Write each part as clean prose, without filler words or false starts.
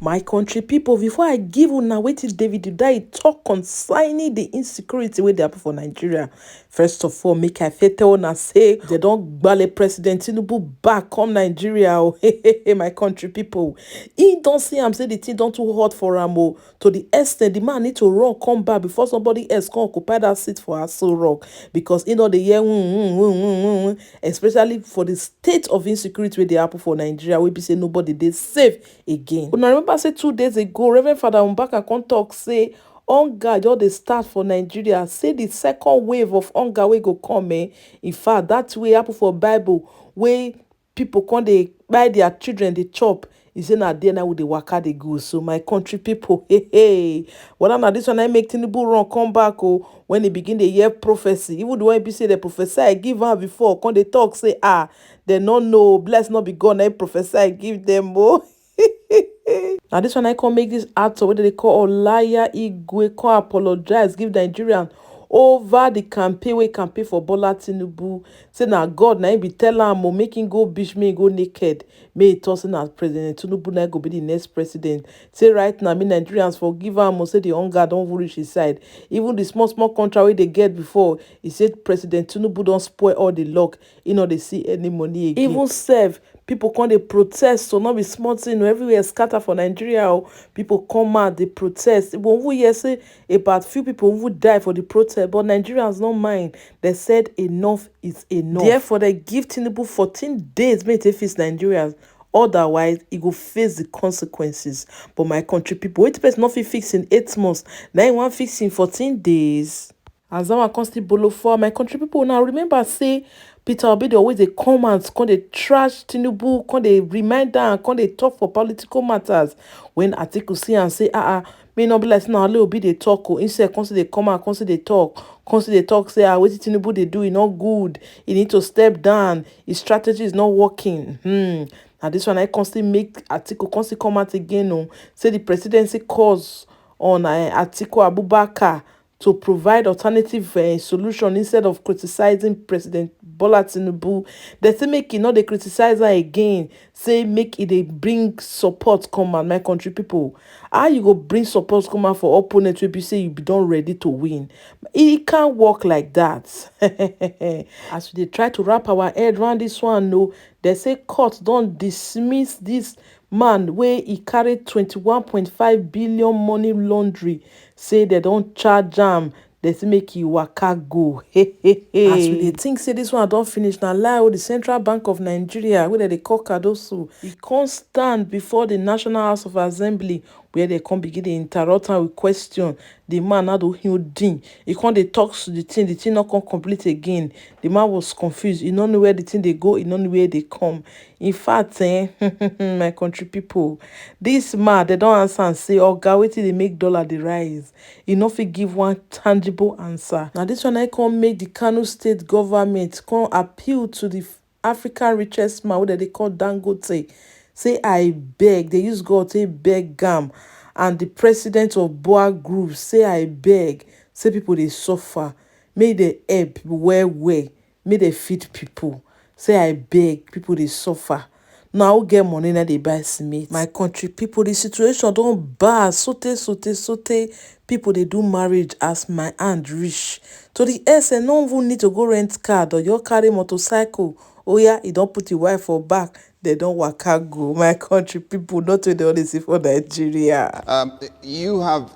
My country people, before I give una wetin David Udai talk concerning the insecurity wey dey happen for Nigeria, first of all, make I first tell una say they don gbale President Tinubu back come Nigeria. Oh, my country people, he don see am say the thing don too hot for am. Oh, to the extent the man need to run come back before somebody else come occupy that seat for Aso Rock, because he know the year especially for the state of insecurity wey dey happen for Nigeria, wey be say nobody dey safe again. Una remember say 2 days ago, Reverend Father Mbaka come talk say hunger just dey start for Nigeria, say the second wave of hunger wey go come. In fact, that way happen for Bible, wey people come dey buy their children dey chop. He say na there now we dey waka dey go. So my country people, whether na this one I make Tinubu run come back, when he begin dey hear prophecy, even the one be say the prophesy I give am before, come dey talk say they no know, bless not be God, na prophesy I give them. Now this one I can make this actor, what they call Olaya Igwe, come apologize, give Nigerian over the campaign for Bola Tinubu. Say na God na him be tell am make him go beach, me go naked. May he tossing as President Tinubu na go be the next president. Say right now, me Nigerians forgive am. Say the hunger don't reach his side. Even the small contract wey they get before, he said President Tinubu don't spoil all the luck. He no they see any money again. Even serve. People come dey protest, so not be small thing. Everywhere scatter for Nigeria. People come out, they protest. Even we hear say about few people who die for the protest, but Nigerians don't mind. They said enough is enough. Therefore, they give Tinubu 14 days make they face Nigerians. Otherwise, he go face the consequences. But my country people, wait person not fit fix in 8 months. Now you want fix in 14 days. As I can still bolo for my country people. Now remember say Peter Obi dey always dey come and come dey trash Tinubu, come dey remind am, come dey talk for political matters. When Atiku see am say may not be like now only Obi dey talk. Instead come say dey come out, come say dey talk, say wetin Tinubu dey do e not good. He need to step down. His strategy is not working. Now this one I constantly make Atiku constantly come out again. Say the presidency calls on Atiku Abubakar to provide alternative solution instead of criticizing President Bola Tinubu. They say make it not they criticize her again. Say make it they bring support come out, my country people. How you go bring support come out for opponents will be say you be done ready to win? It can't work like that. As they try to wrap our head around this one, no, they say court don't dismiss this man where he carried 21.5 billion money laundry. Say they don't charge am. They say make you waka go. As we dey think say this one don't finish now, lie the Central Bank of Nigeria, where they call Kadoso, he can't stand before the National House of Assembly, where they come begin to interrupt and with question. The man had to heal ding. He can't they talk to the thing not come complete again. The man was confused. He don't know where the thing they go, he don't know where they come. In fact, my country people, this man they don't answer and say, oh God, wait till they make dollar the rise. He not fit give one tangible answer. Now this one I can make the Kano state government come appeal to the African richest man, what they call Dangote. Say I beg, they use God to beg gam. And the president of Boa Group say I beg, say people they suffer. May they help where, may they feed people. Say I beg, people they suffer. Now get money now they buy cement. My country people, the situation don't bad. Sote. People they do marriage as my hand reach. To the and no one need to go rent car or you carry motorcycle. Oh yeah, you don't put your wife for back. They don't waka go. My country people, not what they only see for Nigeria. You have,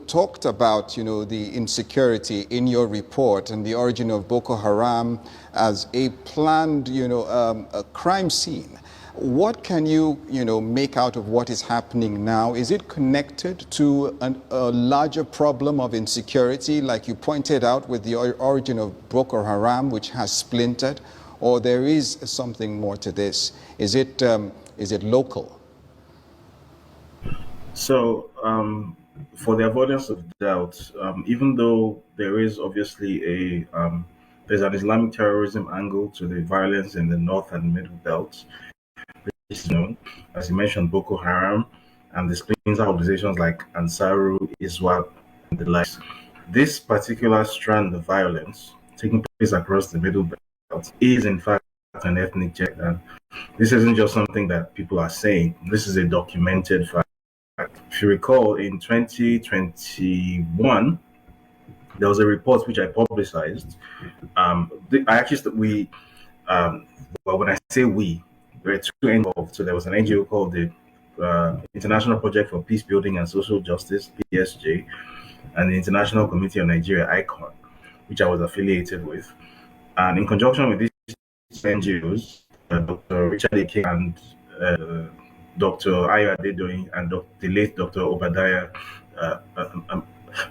talked about, the insecurity in your report and the origin of Boko Haram as a planned, a crime scene. What can you, make out of what is happening now? Is it connected to a larger problem of insecurity, like you pointed out with the origin of Boko Haram, which has splintered? Or there is something more to this? Is it local? So, for the avoidance of doubt, even though there is obviously there's an Islamic terrorism angle to the violence in the north and middle belt, which is known, as you mentioned, Boko Haram and the splinter organizations like Ansaru, ISWAP, and the likes. This particular strand of violence taking place across the middle belt is in fact an ethnic genocide. This isn't just something that people are saying. This is a documented fact. if you recall, in 2021, there was a report which I publicized. I actually we well, when I say we, there were two involved. So there was an NGO called the International Project for Peace Building and Social Justice (PSJ) and the International Committee of Nigeria (ICON), which I was affiliated with. And in conjunction with these NGOs, Dr. Richard Eke and Dr. Ayo Adedoyin and the late Dr. Obadiah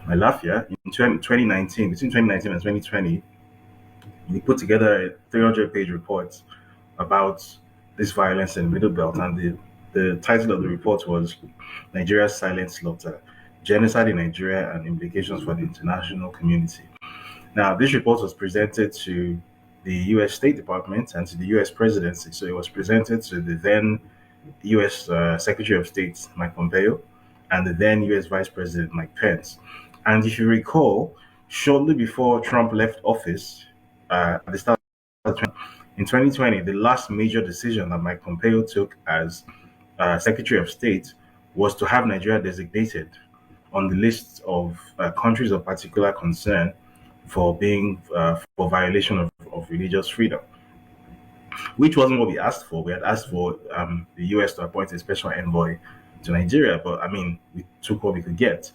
Malafia, in 2019, between 2019 and 2020, we put together a 300-page report about this violence in the Middle Belt, and the title of the report was Nigeria's Silent Slaughter, Genocide in Nigeria and Implications for the International Community. Now, this report was presented to the U.S. State Department and to the U.S. Presidency. So it was presented to the then U.S. Secretary of State, Mike Pompeo, and the then U.S. Vice President, Mike Pence. And if you recall, shortly before Trump left office, at the start of in 2020, the last major decision that Mike Pompeo took as Secretary of State was to have Nigeria designated on the list of countries of particular concern for being for violation of religious freedom, which wasn't what we asked for. We had asked for the U.S. to appoint a special envoy to Nigeria, but I mean, we took what we could get.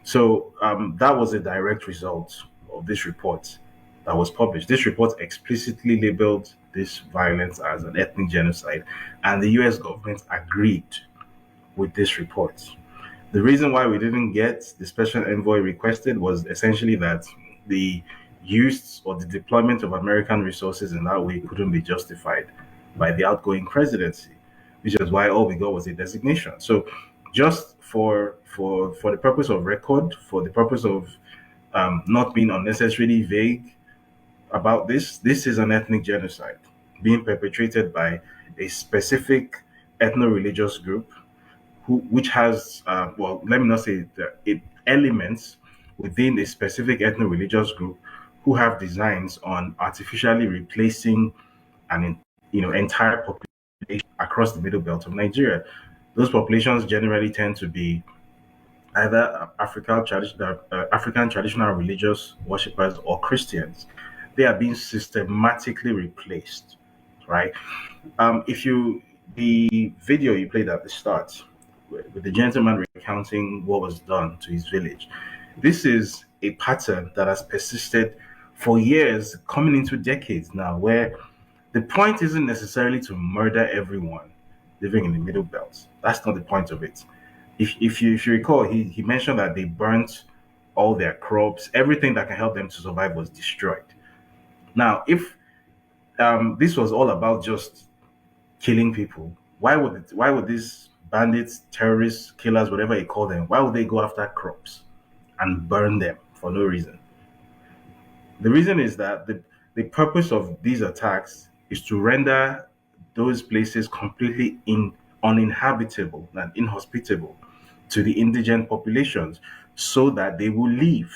So that was a direct result of this report that was published. This report explicitly labeled this violence as an ethnic genocide, and the U.S. government agreed with this report. The reason why we didn't get the special envoy requested was essentially that the use or the deployment of American resources in that way couldn't be justified by the outgoing presidency, which is why all we got was a designation. So just for the purpose of record, for the purpose of not being unnecessarily vague about this is an ethnic genocide being perpetrated by a specific ethno-religious group which has, well, let me not say it elements within a specific ethno-religious group who have designs on artificially replacing an entire population across the middle belt of Nigeria. Those populations generally tend to be either African traditional religious worshippers or Christians. They are being systematically replaced, right? The video you played at the start with the gentleman recounting what was done to his village, this is a pattern that has persisted for years, coming into decades now, where the point isn't necessarily to murder everyone living in the middle belt. That's not the point of it. If you recall, he mentioned that they burnt all their crops, everything that can help them to survive was destroyed. Now, if this was all about just killing people, why would these bandits, terrorists, killers, whatever you call them, why would they go after crops and burn them for no reason? The reason is that the purpose of these attacks is to render those places completely uninhabitable and inhospitable to the indigent populations so that they will leave.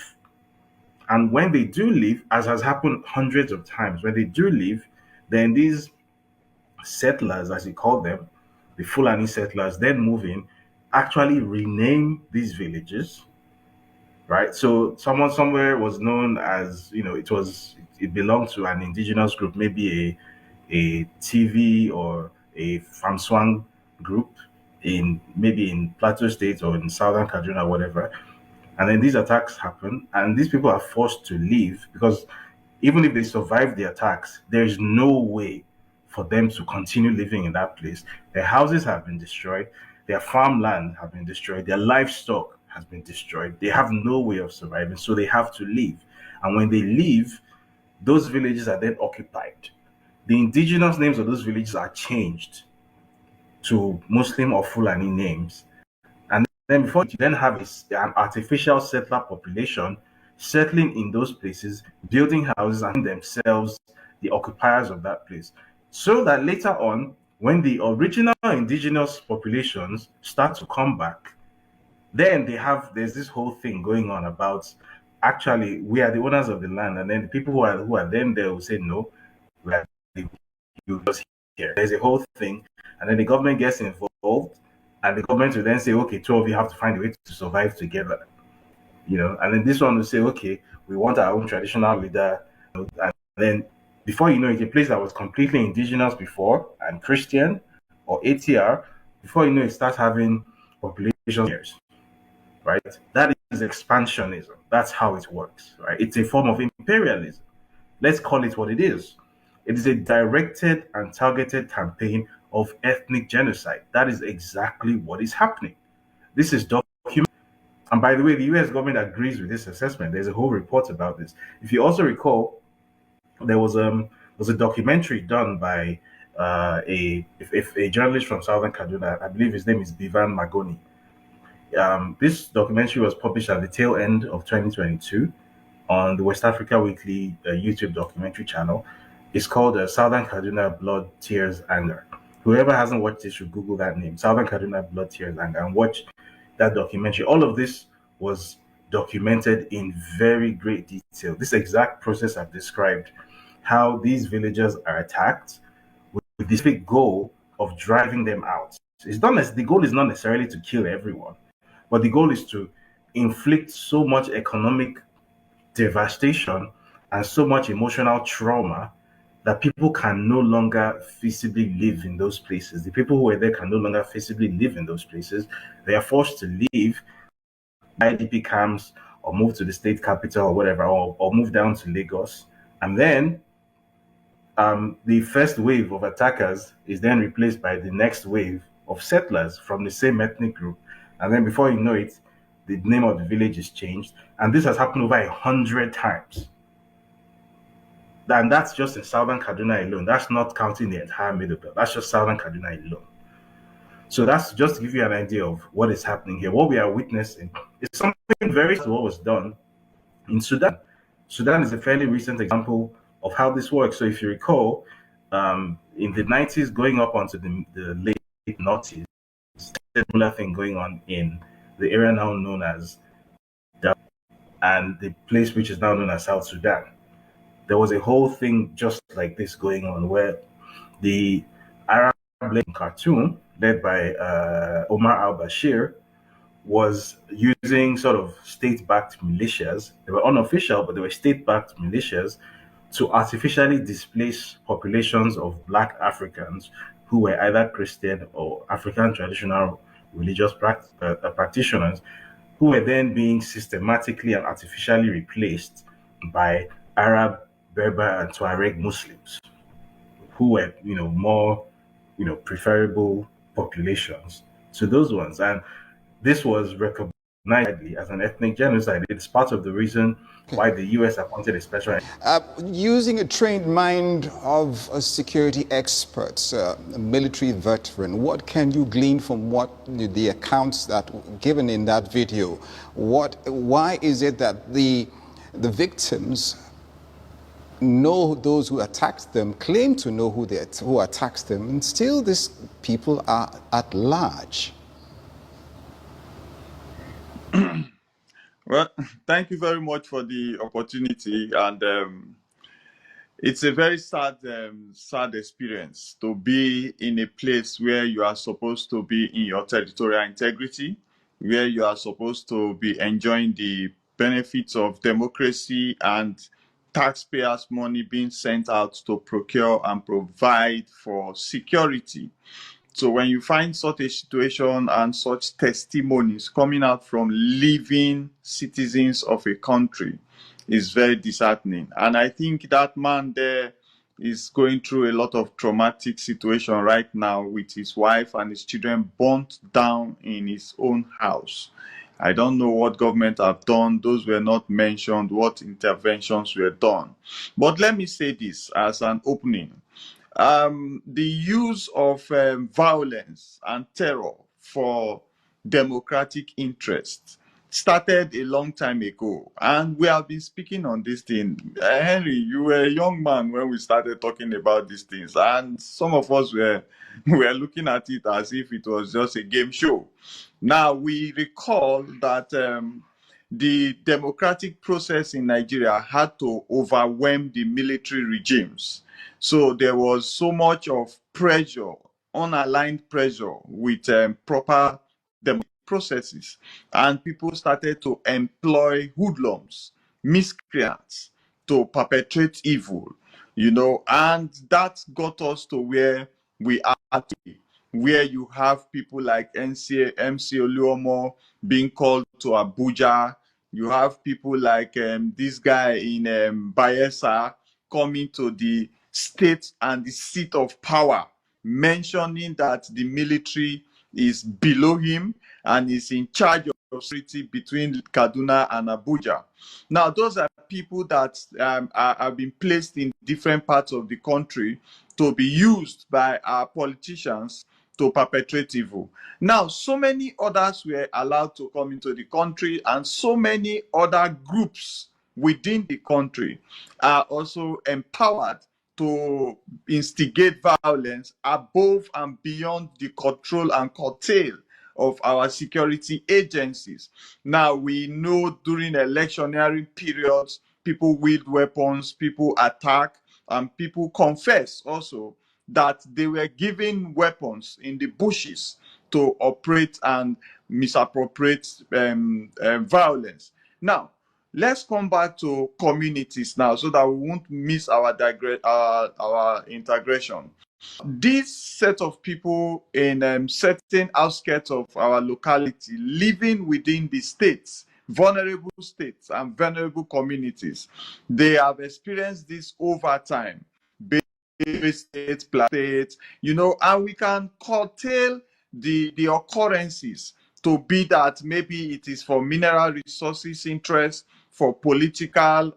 And when they do leave, as has happened hundreds of times, when they do leave, then these settlers, as you call them, the Fulani settlers, then move in, actually rename these villages, right? So someone somewhere was known as, it belonged to an indigenous group, maybe a TV or a Famswang group maybe in Plateau State or in Southern Kaduna, whatever. And then these attacks happen, and these people are forced to leave because even if they survive the attacks, there is no way for them to continue living in that place. Their houses have been destroyed, their farmland have been destroyed, their livestock has been destroyed. They have no way of surviving, so they have to leave. And when they leave, those villages are then occupied. The indigenous names of those villages are changed to Muslim or Fulani names. And then before you then have an artificial settler population settling in those places, building houses and themselves the occupiers of that place. So that later on, when the original indigenous populations start to come back, then there's this whole thing going on about actually we are the owners of the land, and then the people who are then there will say no, we are you just here. There's a whole thing, and then the government gets involved, And the government will then say, okay, two of you have to find a way to survive together. And then this one will say, okay, we want our own traditional leader. And then before you know it, a place that was completely indigenous before and Christian or ATR, before you know it starts having population years, right? That is expansionism. That's how it works, right? It's a form of imperialism. Let's call it what it is. It is a directed and targeted campaign of ethnic genocide. That is exactly what is happening. This is documented. And by the way, the US government agrees with this assessment. There's a whole report about this. If you also recall, there was a documentary done by a journalist from Southern Kaduna. I believe his name is Bivan Magoni. This documentary was published at the tail end of 2022 on the West Africa Weekly YouTube documentary channel. It's called Southern Kaduna Blood, Tears, Anger. Whoever hasn't watched it should Google that name, Southern Kaduna Blood, Tears, Anger, and watch that documentary. All of this was documented in very great detail. This exact process I've described, how these villagers are attacked with the specific goal of driving them out. The goal is not necessarily to kill everyone, but the goal is to inflict so much economic devastation and so much emotional trauma that people can no longer feasibly live in those places. The people who were there can no longer feasibly live in those places. They are forced to leave IDP camps or move to the state capital or whatever, or move down to Lagos. And then the first wave of attackers is then replaced by the next wave of settlers from the same ethnic group. And then before you know it, the name of the village is changed. And this has happened over 100 times. And that's just in Southern Kaduna alone. That's not counting the entire Middle Belt. That's just Southern Kaduna alone. So that's just to give you an idea of what is happening here. What we are witnessing is something very similar to what was done in Sudan. Sudan is a fairly recent example of how this works. So if you recall, in the 90s, going up onto the late noughties, similar thing going on in the area now known as and the place which is now known as South Sudan. There was a whole thing just like this going on where the Arab Khartoum, led by Omar al-Bashir, was using sort of state-backed militias. They were unofficial, but they were state-backed militias to artificially displace populations of Black Africans who were either Christian or African traditional religious practitioners, who were then being systematically and artificially replaced by Arab, Berber, and Tuareg Muslims, who were, more, preferable populations to those ones. And this was recognized as an ethnic genocide. It's part of the reason why the US appointed a special. Using a trained mind of a security expert, a military veteran, what can you glean from what the accounts that given in that video? Why is it that the victims know those who attacked them, claim to know who attacked them, and still these people are at large? Well, thank you very much for the opportunity, and it's a very sad experience to be in a place where you are supposed to be in your territorial integrity, where you are supposed to be enjoying the benefits of democracy and taxpayers' money being sent out to procure and provide for security. So when you find such a situation and such testimonies coming out from living citizens of a country, is very disheartening. And I think that man there is going through a lot of traumatic situation right now with his wife and his children burnt down in his own house. I don't know what government have done. Those were not mentioned, what interventions were done. But let me say this as an opening. The use of violence and terror for democratic interests started a long time ago, and we have been speaking on this thing. Henry, you were a young man when we started talking about these things, and some of us were looking at it as if it was just a game show. Now we recall that the democratic process in Nigeria had to overwhelm the military regimes. So there was so much of pressure unaligned pressure with proper democratic processes, and people started to employ hoodlums, miscreants to perpetrate evil, and that got us to where we are today, where you have people like MC Oluomo being called to Abuja. You have people like this guy in Bayelsa coming to the state and the seat of power, mentioning that the military is below him and is in charge of security between Kaduna and Abuja. Now, those are people that have been placed in different parts of the country to be used by our politicians to perpetrate evil. Now, so many others were allowed to come into the country, and so many other groups within the country are also empowered to instigate violence above and beyond the control and curtail of our security agencies. Now, we know during electionary periods, people wield weapons, people attack, and people confess also that they were given weapons in the bushes to operate and misappropriate violence. Now, let's come back to communities now so that we won't miss our integration. This set of people in certain outskirts of our locality living within the states, vulnerable states and vulnerable communities, they have experienced this over time. State, state, and we can curtail the occurrences to be that maybe it is for mineral resources interest, for political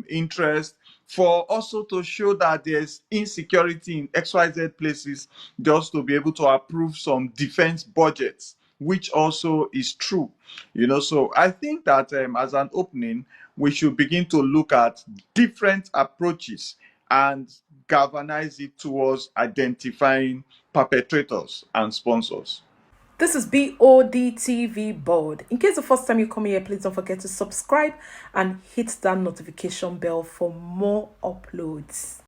interest, for also to show that there's insecurity in XYZ places, just to be able to approve some defense budgets, which also is true. So I think that as an opening, we should begin to look at different approaches and galvanize it towards identifying perpetrators and sponsors. This is Bod TV Bod. In case the first time you come here, please don't forget to subscribe and hit that notification bell for more uploads.